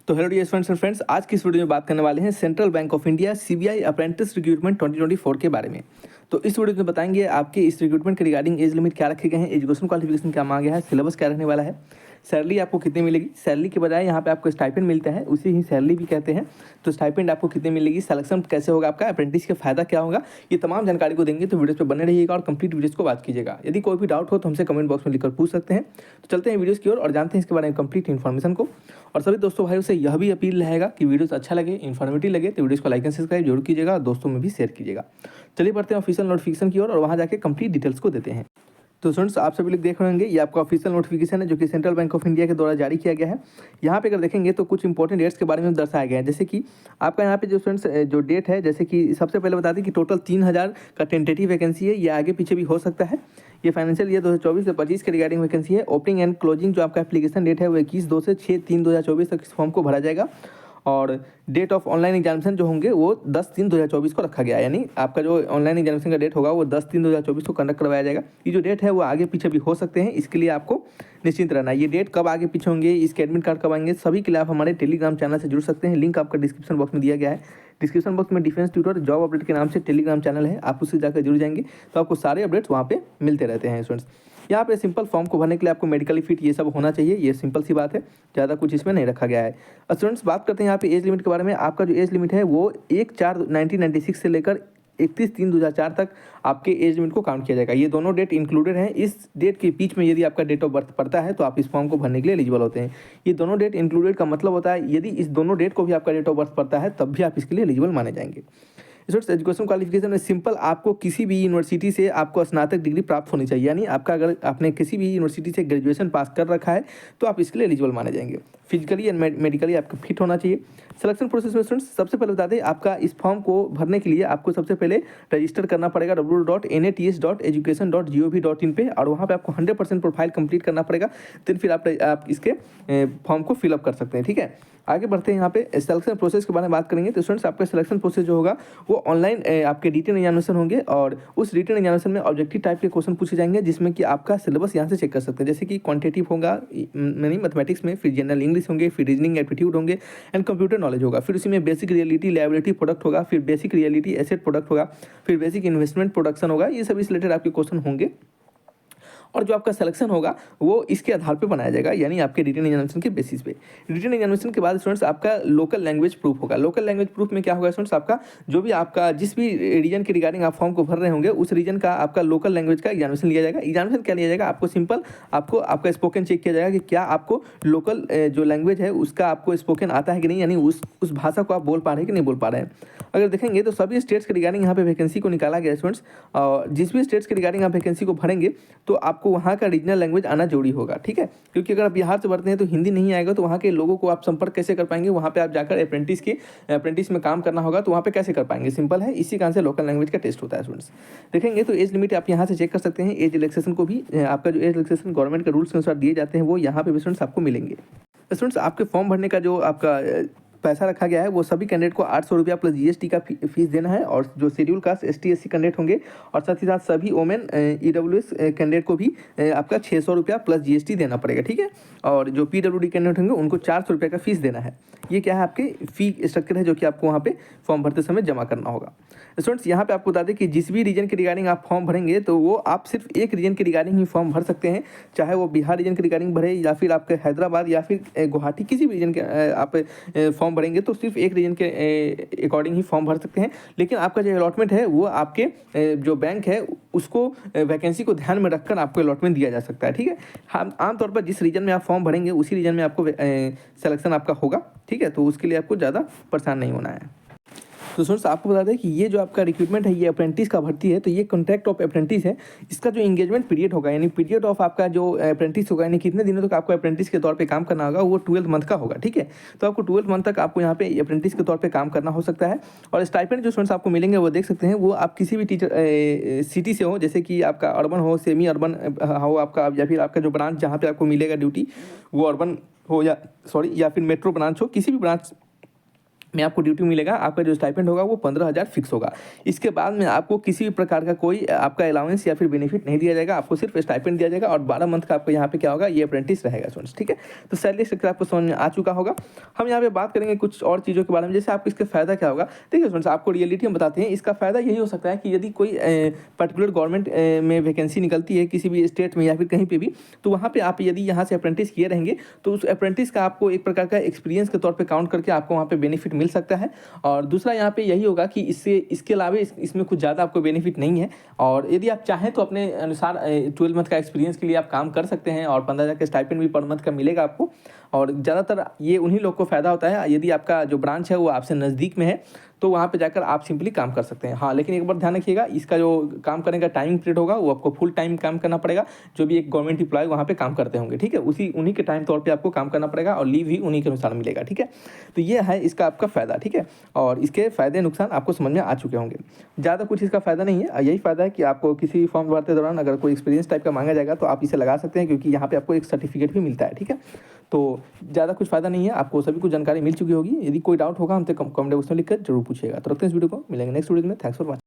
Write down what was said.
तो hello dear students and friends, आज की इस वीडियो में बात करने वाले हैं central bank of India CBI apprentice recruitment 2024 के बारे में। तो इस वीडियो में बताएंगे आपके इस रिक्रूटमेंट के रिगार्डिंग एज लिमिट क्या रखे गए हैं, एजुकेशन क्वालिफिकेशन क्या मांगा है, सिलेबस क्या रहने वाला है, सैलरी आपको कितनी मिलेगी, सैलरी के बजाय यहाँ पे आपको स्टाइपेंड मिलता है, उसी ही सैलरी भी कहते हैं। तो स्टाइपेंड आपको कितनी मिलेगी, सिलेक्शन कैसे होगा आपका, अप्रेंटिस का फायदा क्या होगा, ये तमाम जानकारी को देंगे। तो वीडियो पे बने रहिएगा और कंप्लीट वीडियोस को बात कीजिएगा। यदि कोई भी डाउट हो तो हमसे कमेंट बॉक्स में लिखकर पूछ सकते हैं। तो चलते हैं वीडियोस की ओर और जानते हैं इसके बारे में कंप्लीट इन्फॉर्मेशन को। और सभी दोस्तों भाइयों से यह भी अपील रहेगा कि वीडियोस अच्छा लगे, इन्फॉर्मेटिव लगे तो वीडियोस को लाइक एंड सब्सक्राइब जरूर कीजिएगा और दोस्तों में भी शेयर कीजिएगा। चलिए बढ़ते हैं ऑफिशियल नोटिफिकेशन की ओर और वहाँ जाके कंप्लीट डिटेल्स को देते हैं। तो स्टूडेंट्स, आप सभी लोग देख रहे होंगे, ये आपका ऑफिशियल नोटिफिकेशन है जो कि सेंट्रल बैंक ऑफ इंडिया के द्वारा जारी किया गया है। यहाँ पे अगर देखेंगे तो कुछ इंपॉर्टेंट डेट्स के बारे में दर्शाया गया है, जैसे कि आपका यहाँ पे जो स्टूडेंट्स जो डेट है, जैसे कि सबसे पहले बता दें कि टोटल 3000 का टेंटेटिव वैकेंसी है। ये आगे पीछे भी हो सकता है। ये फाइनेंशियल ईयर 2024 से 25 के रिगार्डिंग वैकेंसी है। ओपनिंग एंड क्लोजिंग जो आपका एप्लीकेशन डेट है वो 21/2 से 6/3/2024 तक इस फॉर्म को भरा जाएगा। और डेट ऑफ ऑनलाइन एग्जामिनेशन जो होंगे वो 10/3/2024 को रखा गया है, यानी आपका जो ऑनलाइन एग्जामिनेशन का डेट होगा वो 10/3/2024 को कंडक्ट करवाया जाएगा। ये जो डेट है वो आगे पीछे भी हो सकते हैं, इसके लिए आपको निश्चिंत रहना है। ये डेट कब आगे पीछे होंगे, इसके एडमिट कार्ड कब आएंगे, सभी के लिए आप हमारे टेलीग्राम चैनल से जुड़ सकते हैं। लिंक आपका डिस्क्रिप्शन बॉक्स में दिया गया है। डिस्क्रिप्शन बॉक्स में डिफेंस ट्यूटर जॉब अपडेट के नाम से टेलीग्राम चैनल है, आप उससे जाकर जुड़ जाएंगे तो आपको सारे अपडेट्स वहाँ पे मिलते रहते हैं। स्टूडेंट्स, यहाँ पे सिंपल फॉर्म को भरने के लिए आपको मेडिकली फिट ये सब होना चाहिए, ये सिंपल सी बात है, ज़्यादा कुछ इसमें नहीं रखा गया है। स्टूडेंट्स, बात करते हैं यहाँ पे एज लिमिट के बारे में। आपका जो एज लिमिट है वो 1/4/1996 से लेकर 31/3/2004 तक आपके एज लिमिट को काउंट किया जाएगा। ये दोनों डेट इंक्लूडेड हैं। इस डेट के बीच में यदि आपका डेट ऑफ बर्थ पड़ता है तो आप इस फॉर्म को भरने के लिए एलिजिबल होते हैं। ये दोनों डेट इंक्लूडेड का मतलब होता है यदि इस दोनों डेट को भी आपका डेट ऑफ बर्थ पड़ता है तब भी आप इसके लिए एलिजिबल माने जाएंगे। स्टूडेंट्स, एजुकेशन क्वालिफिकेशन में सिंपल आपको किसी भी यूनिवर्सिटी से आपको स्नातक डिग्री प्राप्त होनी चाहिए, यानी आपका अगर आपने किसी भी यूनिवर्सिटी से ग्रेजुएशन पास कर रखा है तो आप इसके लिए एलिजिबल माने जाएंगे। फिजिकली एंड मेडिकली आपका फिट होना चाहिए। सिलेक्शन प्रोसेस में स्टूडेंट्स सबसे पहले बता दें, आपका इस फॉर्म को भरने के लिए आपको सबसे पहले रजिस्टर करना पड़ेगा www.nats.education.gov.in पे, और वहाँ पे आपको 100% प्रोफाइल कंप्लीट करना पड़ेगा। देन फिर आप इसके फॉर्म को फिलअप कर सकते हैं। ठीक है, आगे बढ़ते हैं। यहाँ पे सिलेक्शन प्रोसेस के बारे में बात करेंगे तो स्टूडेंट्स, आपका सिलेक्शन प्रोसेस जो होगा वो ऑनलाइन आपके रिटन एग्जामिनेशन होंगे, और उस रिटन एग्जामिनेशन में ऑब्जेक्टिव टाइप के क्वेश्चन पूछे जाएंगे जिसमें कि आपका सिलेबस यहाँ से चेक कर सकते हैं, जैसे कि क्वांटिटेटिव होगा यानी मैथमेटिक्स में, फिर जनरल इंग्लिश होंगे, फिर रीजनिंग एप्टीट्यूड होंगे एंड कंप्यूटर नॉलेज होगा, फिर उसी में बेसिक रियलिटी लायबिलिटी प्रोडक्ट होगा, फिर बेसिक रियलिटी एसेट प्रोडक्ट होगा, फिर बेसिक इन्वेस्टमेंट प्रोडक्शन होगा। ये सभी रिलेटेड आपके क्वेश्चन होंगे और जो आपका सिलेक्शन होगा वो इसके आधार पे बनाया जाएगा, यानी आपके रिटन एग्जामिनेशन के बेसिस पे। रिटन एग्जामिनेशन के बाद स्टूडेंट्स आपका लोकल लैंग्वेज प्रूफ होगा। लोकल लैंग्वेज प्रूफ में क्या होगा स्टूडेंट्स, आपका जो भी आपका जिस भी रीजन के रिगार्डिंग आप फॉर्म को भर रहे होंगे उस रीजन का आपका लोकल लैंग्वेज का एग्जामिनेशन लिया जाएगा। एग्जामिनेशन क्या लिया जाएगा, आपको सिंपल आपका स्पोकन चेक किया जाएगा कि क्या आपको लोकल जो लैंग्वेज है उसका आपको स्पोकन आता है कि नहीं, यानी उस भाषा को आप बोल पा रहे हैं कि नहीं बोल पा रहे हैं। अगर देखेंगे तो सभी स्टेट्स के रिगार्डिंग यहाँ पे वैकेंसी को निकाला गया स्टूडेंट्स, और जिस भी स्टेट्स के रिगार्डिंग आप वैकेंसी को भरेंगे तो आपको वहाँ का रीजनल लैंग्वेज आना जरूरी होगा। ठीक है, क्योंकि अगर आप बिहार से भरते हैं तो हिंदी नहीं आएगा तो वहाँ के लोगों को आप संपर्क कैसे कर पाएंगे, वहाँ पे आप जाकर अप्रेंटिस में काम करना होगा तो वहाँ पे कैसे कर पाएंगे, सिंपल है, इसी कारण से लोकल लैंग्वेज का टेस्ट होता है। स्टूडेंट्स, देखेंगे तो एज लिमिट आप यहाँ से चेक कर सकते हैं। एज रिलैक्सेशन को भी आपका जो एज रिलैक्सेशन गवर्नमेंट के रूल्स के अनुसार दिए जाते हैं वो यहाँ पे भी स्टूडेंट्स आपको मिलेंगे। स्टूडेंट्स, आपके फॉर्म भरने का जो आपका पैसा रखा गया है वो सभी कैंडिडेट को 800 रुपया प्लस जीएसटी का फीस देना है, और जो schedule caste ST SC candidate होंगे और साथ ही साथ सभी वोमेन ईडब्ल्यूएस कैंडिडेट को भी आपका 600 रुपया प्लस जीएसटी देना पड़ेगा। ठीक है, और जो पीडब्ल्यूडी कैंडिडेट होंगे उनको 400 रुपये का फीस देना है। ये क्या है, आपके फी स्ट्रक्चर है जो कि आपको वहाँ पे फॉर्म भरते समय जमा करना होगा। स्टूडेंट्स, यहाँ पे आपको बता दें कि जिस भी रीजन के रिगार्डिंग आप फॉर्म भरेंगे तो वो आप सिर्फ एक रीजन के रिगार्डिंग ही फॉर्म भर सकते हैं, चाहे वो बिहार रीजन के रिगार्डिंग भरे या फिर आपके हैदराबाद या फिर गुवाहाटी, किसी भी रीजन के आप फॉर्म भरेंगे तो सिर्फ एक रीजन के अकॉर्डिंग ही फॉर्म भर सकते हैं। लेकिन आपका जो अलॉटमेंट है वो आपके जो बैंक है उसको वैकेंसी को ध्यान में रखकर आपको अलॉटमेंट दिया जा सकता है। ठीक है, आमतौर पर जिस रीजन में आप फॉर्म भरेंगे उसी रीजन में आपको सिलेक्शन आपका होगा। ठीक है, तो उसके लिए आपको ज़्यादा परेशान नहीं होना है। तो स्टूडेंट्स, आपको बता दें कि ये जो आपका रिक्रूटमेंट है ये अप्रेंटिस का भर्ती है, तो ये कॉन्ट्रैक्ट ऑफ अप्रेंटिस है। इसका जो इंगेजमेंट पीरियड होगा, यानी पीरियड ऑफ आपका जो अप्रेंटिस होगा, यानी कितने दिनों तक आपको अप्रेंटिस के तौर पे काम करना होगा, वो 12 मंथ का होगा। ठीक है, तो आपको 12 मंथ तक आपको यहाँ पे अप्रेंटिस के तौर पे काम करना हो सकता है। और स्टाइपेंड जो स्टूडेंट्स आपको मिलेंगे वो देख सकते हैं, वो आप किसी भी टीचर सिटी से हो, जैसे कि आपका अर्बन हो, सेमी अर्बन हो आपका, या फिर आपका जो ब्रांच जहाँ पे आपको मिलेगा ड्यूटी वो अर्बन हो या फिर मेट्रो ब्रांच हो, किसी भी ब्रांच में आपको ड्यूटी मिलेगा, आपका जो स्टाइपेंड होगा वो 15,000 फिक्स होगा। इसके बाद में आपको किसी भी प्रकार का कोई आपका अलाउंस या फिर बेनिफिट नहीं दिया जाएगा, आपको सिर्फ स्टाइपेंड दिया जाएगा और 12 मंथ का आपको यहाँ पे क्या होगा, ये अप्रेंटिस रहेगा स्टूडेंट्स, ठीक है। तो सैलरी स्ट्रक्चर आपको समझ में आ चुका होगा। हम यहाँ पे बात करेंगे कुछ और चीज़ों के बारे में, जैसे आपको इसका फ़ायदा क्या होगा। देखिए स्टूडेंट्स, आपको रियलिटी में बताते हैं, इसका फ़ायदा यही हो सकता है कि यदि कोई पर्टिकुलर गवर्नमेंट में वैकेंसी निकलती है किसी भी स्टेट में या फिर कहीं पे भी, तो वहाँ पे आप यदि यहाँ से अप्रेंटिस किए रहेंगे तो उस अप्रेंटिस का आपको एक प्रकार का एक्सपीरियंस के तौर पे काउंट करके आपको वहाँ पे बेनिफिट मिल सकता है। और दूसरा यहाँ पे यही होगा कि इसके अलावा इसमें कुछ ज़्यादा आपको बेनिफिट नहीं है। और यदि आप चाहें तो अपने अनुसार 12 मंथ का एक्सपीरियंस के लिए आप काम कर सकते हैं और 15,000 का स्टाइपेंड भी पर मंथ का मिलेगा आपको। और ज़्यादातर ये उन्हीं लोग को फ़ायदा होता है यदि आपका जो ब्रांच है वो आपसे नज़दीक में है, तो वहाँ पे जाकर आप सिंपली काम कर सकते हैं। हाँ, लेकिन एक बार ध्यान रखिएगा, इसका जो काम करने का टाइमिंग पीरियड होगा वो आपको फुल टाइम काम करना पड़ेगा। जो भी एक गवर्नमेंट एम्प्लॉय वहाँ पे काम करते होंगे, ठीक है, उन्हीं के टाइम तौर पे आपको काम करना पड़ेगा और लीव भी उन्हीं के अनुसार मिलेगा, ठीक है। तो ये है इसका आपका फ़ायदा, ठीक है। और इसके फ़ायदे नुकसान आपको समझ में आ चुके होंगे। ज़्यादा कुछ इसका फ़ायदा नहीं है, यही फ़ायदा है कि आपको किसी फॉर्म भरते दौरान अगर कोई एक्सपीरियंस टाइप का मांगा जाएगा तो आप इसे लगा सकते हैं, क्योंकि यहाँ पे आपको एक सर्टिफिकेट भी मिलता है, ठीक है। तो ज़्यादा कुछ फ़ायदा नहीं है, आपको सभी कुछ जानकारी मिल चुकी होगी। यदि कोई डाउट होगा हमसे कमेंट बॉक्स में लिखकर जरूर पूछिएगा। तो रखते हैं इस वीडियो को, मिलेंगे नेक्स्ट वीडियो में। Thanks for watching.